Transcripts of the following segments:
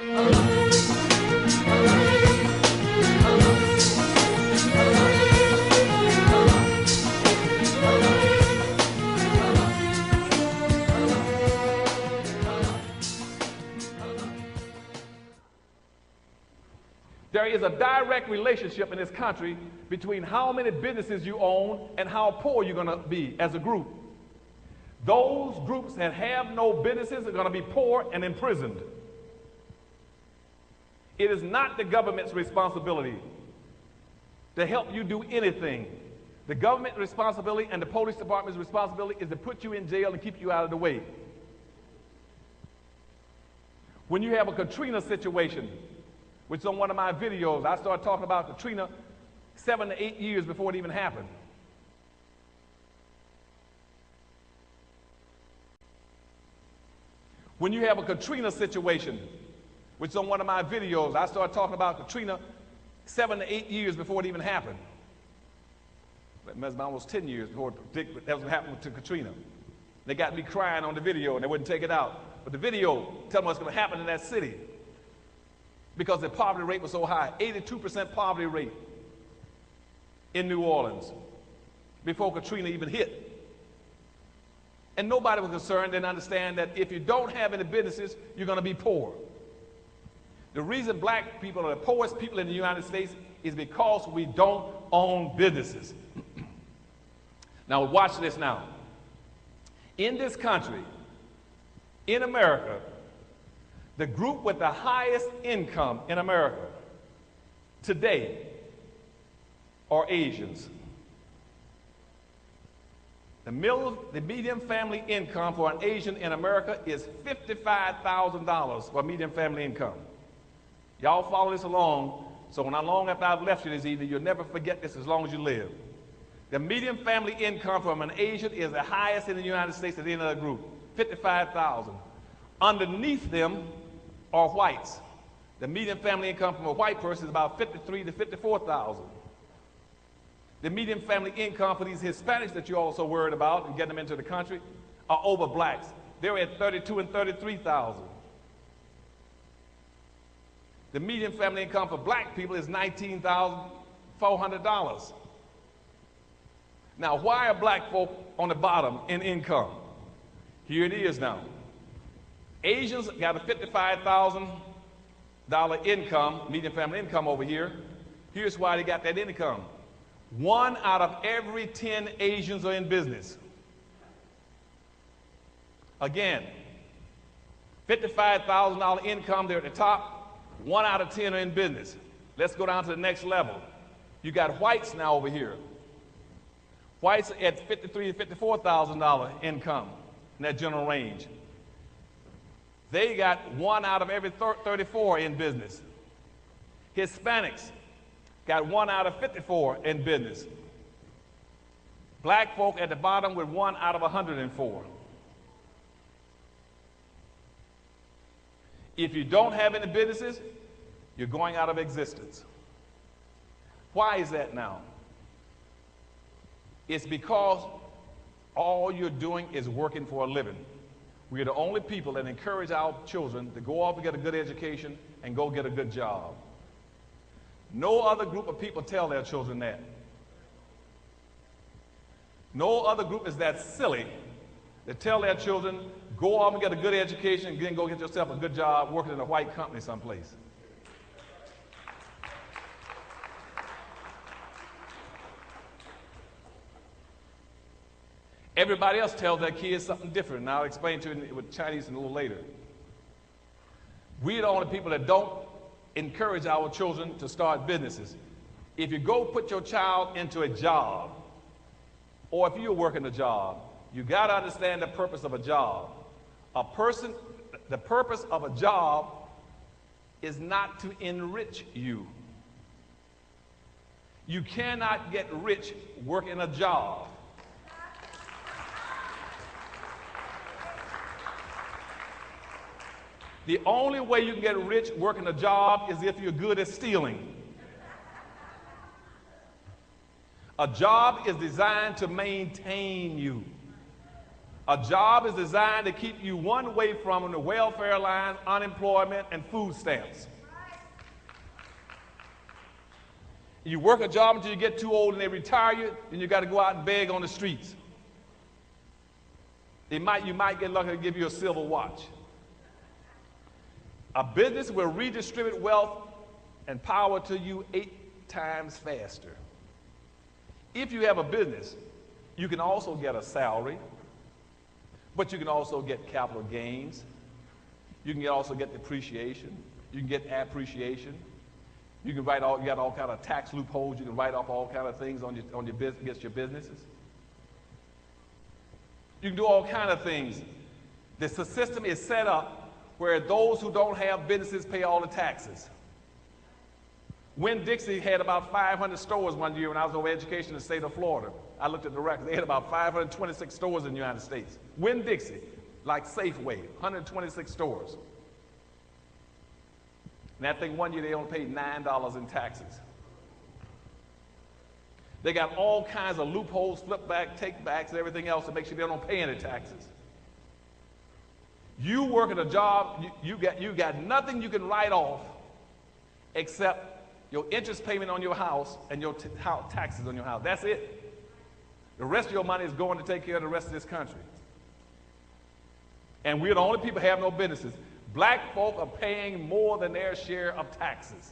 There is a direct relationship in this country between how many businesses you own and how poor you're going to be as a group. Those groups that have no businesses are going to be poor and imprisoned. It is not the government's responsibility to help you do anything. The government's responsibility and the police department's responsibility is to put you in jail and keep you out of the way. When you have a Katrina situation, which on one of my videos, I started talking about Katrina 7 to 8 years before it even happened. When you have a Katrina situation, which on one of my videos, I started talking about Katrina 7 to 8 years before it even happened. It must have been almost 10 years before that was happening to Katrina. They got me crying on the video and they wouldn't take it out. But the video telling me what's going to happen in that city, because the poverty rate was so high, 82% poverty rate in New Orleans before Katrina even hit. And nobody was concerned and understand that if you don't have any businesses, you're going to be poor. The reason black people are the poorest people in the United States is because we don't own businesses. Now watch this now. In this country, in America, the group with the highest income in America today are Asians. The median family income for an Asian in America is $55,000 for a median family income. Y'all follow this along, so when long after I've left you this evening, you'll never forget this as long as you live. The median family income from an Asian is the highest in the United States at the end of the group, $55,000. Underneath them are whites. The median family income from a white person is about $53,000 to $54,000. The median family income for these Hispanics that you're also worried about and getting them into the country are over blacks. They're at $32,000 and $33,000. The median family income for black people is $19,400. Now, why are black folk on the bottom in income? Here it is now. Asians got a $55,000 income, median family income over here. Here's why they got that income. 1 out of every 10 Asians are in business. Again, $55,000 income, they're at the top. 1 out of 10 are in business. Let's go down to the next level. You got whites now over here. Whites at $53,000 to $54,000 income in that general range. They got 1 out of every 34 in business. Hispanics got 1 out of 54 in business. Black folk at the bottom with 1 out of 104. If you don't have any businesses, you're going out of existence. Why is that now? It's because all you're doing is working for a living. We're the only people that encourage our children to go off and get a good education and go get a good job. No other group of people tell their children that. No other group is that silly to tell their children, go off and get a good education and then go get yourself a good job working in a white company someplace. Everybody else tells their kids something different, and I'll explain to you with Chinese a little later. We're the only people that don't encourage our children to start businesses. If you go put your child into a job, or if you're working a job, you got to understand the purpose of a job. The purpose of a job is not to enrich you. You cannot get rich working a job. The only way you can get rich working a job is if you're good at stealing. A job is designed to maintain you. A job is designed to keep you one way from the welfare line, unemployment, and food stamps. You work a job until you get too old and they retire you, then you got to go out and beg on the streets. You might get lucky to give you a silver watch. A business will redistribute wealth and power to you 8 times faster. If you have a business, you can also get a salary, but you can also get capital gains. You can also get depreciation. You can get appreciation. You got all kind of tax loopholes. You can write off all kind of things against your businesses. You can do all kind of things. The system is set up where those who don't have businesses pay all the taxes. Winn-Dixie had about 500 stores one year when I was over education in the state of Florida. I looked at the records. They had about 526 stores in the United States. Winn-Dixie, like Safeway, 126 stores. And I think one year they only paid $9 in taxes. They got all kinds of loopholes, flip back, take backs, and everything else to make sure they don't pay any taxes. You work at a job, you got nothing you can write off except your interest payment on your house and your taxes on your house. That's it. The rest of your money is going to take care of the rest of this country. And we're the only people who have no businesses. Black folk are paying more than their share of taxes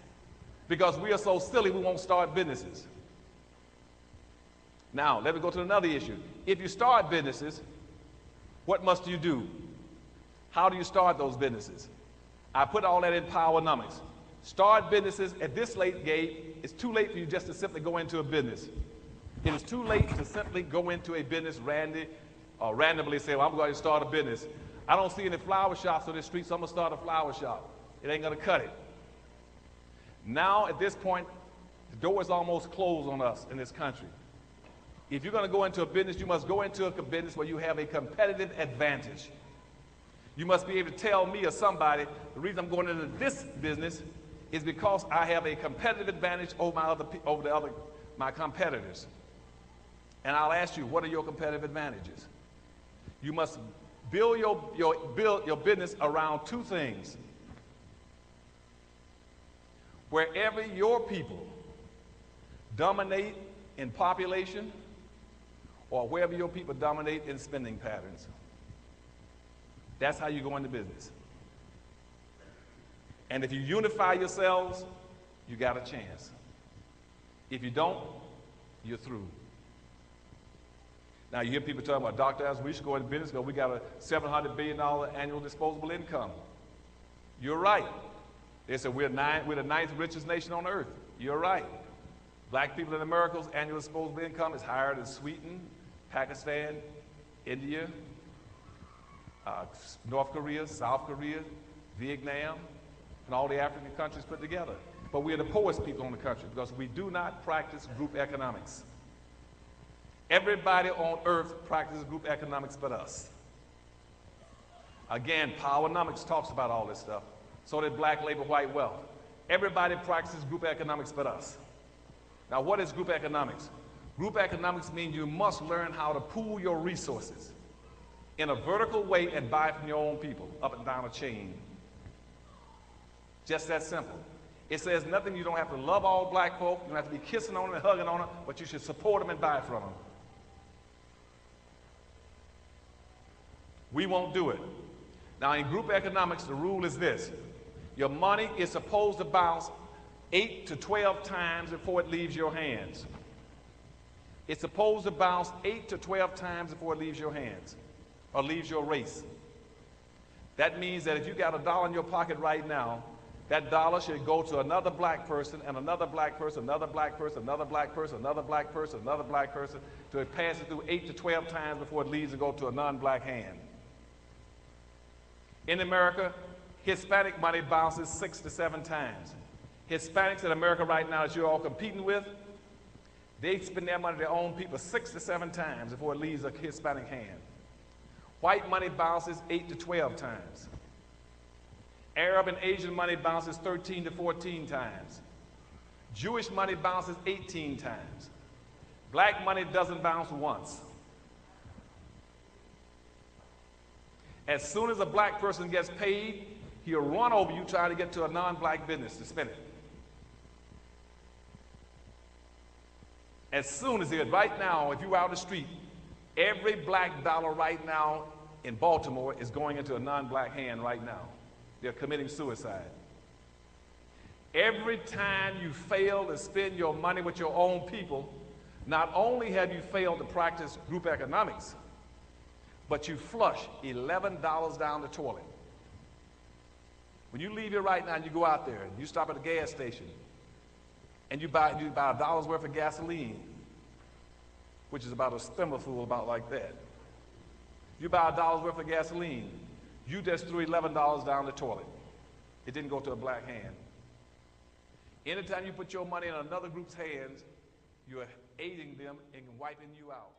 because we are so silly we won't start businesses. Now, let me go to another issue. If you start businesses, what must you do? How do you start those businesses? I put all that in Powernomics. Start businesses at this late gate. It's too late for you just to simply go into a business. It is too late to simply go into a business randomly say, well, I'm going to start a business. I don't see any flower shops on the street, so I'm going to start a flower shop. It ain't going to cut it. Now, at this point, the door is almost closed on us in this country. If you're going to go into a business, you must go into a business where you have a competitive advantage. You must be able to tell me or somebody, the reason I'm going into this business is because I have a competitive advantage over my competitors. And I'll ask you, what are your competitive advantages? You must build your business around two things. Wherever your people dominate in population, or wherever your people dominate in spending patterns. That's how you go into business. And if you unify yourselves, you got a chance. If you don't, you're through. Now you hear people talking about, Dr. Adams, we should go into business because we got a $700 billion annual disposable income. You're right. They said we're the ninth richest nation on earth. You're right. Black people in America's annual disposable income is higher than Sweden, Pakistan, India, North Korea, South Korea, Vietnam, and all the African countries put together. But we are the poorest people in the country because we do not practice group economics. Everybody on earth practices group economics but us. Again, Powernomics talks about all this stuff. So did black labor, white wealth. Everybody practices group economics but us. Now, what is group economics? Group economics means you must learn how to pool your resources in a vertical way and buy from your own people, up and down a chain. Just that simple. It says nothing, you don't have to love all black folk, you don't have to be kissing on them and hugging on them, but you should support them and buy from them. We won't do it. Now, in group economics, the rule is this. Your money is supposed to bounce 8 to 12 times before it leaves your hands. It's supposed to bounce 8 to 12 times before it leaves your hands or leaves your race. That means that if you got $1 in your pocket right now, that dollar should go to another black person and another black person, another black person, another black person, another black person, another black person, to it pass it through 8 to 12 times before it leaves and go to a non-black hand. In America, Hispanic money bounces 6 to 7 times. Hispanics in America right now that you're all competing with, they spend their money to their own people 6 to 7 times before it leaves a Hispanic hand. White money bounces 8 to 12 times. Arab and Asian money bounces 13 to 14 times. Jewish money bounces 18 times. Black money doesn't bounce once. As soon as a black person gets paid, he'll run over you trying to get to a non-black business to spend it. As soon as right now, if you were out on the street, every black dollar right now in Baltimore is going into a non-black hand right now. They're committing suicide. Every time you fail to spend your money with your own people, not only have you failed to practice group economics, but you flush $11 down the toilet. When you leave here right now and you go out there and you stop at a gas station and you buy a dollar's worth of gasoline, which is about a thimbleful about like that. You buy a dollar's worth of gasoline, you just threw $11 down the toilet. It didn't go to a black hand. Anytime you put your money in another group's hands, you're aiding them in wiping you out.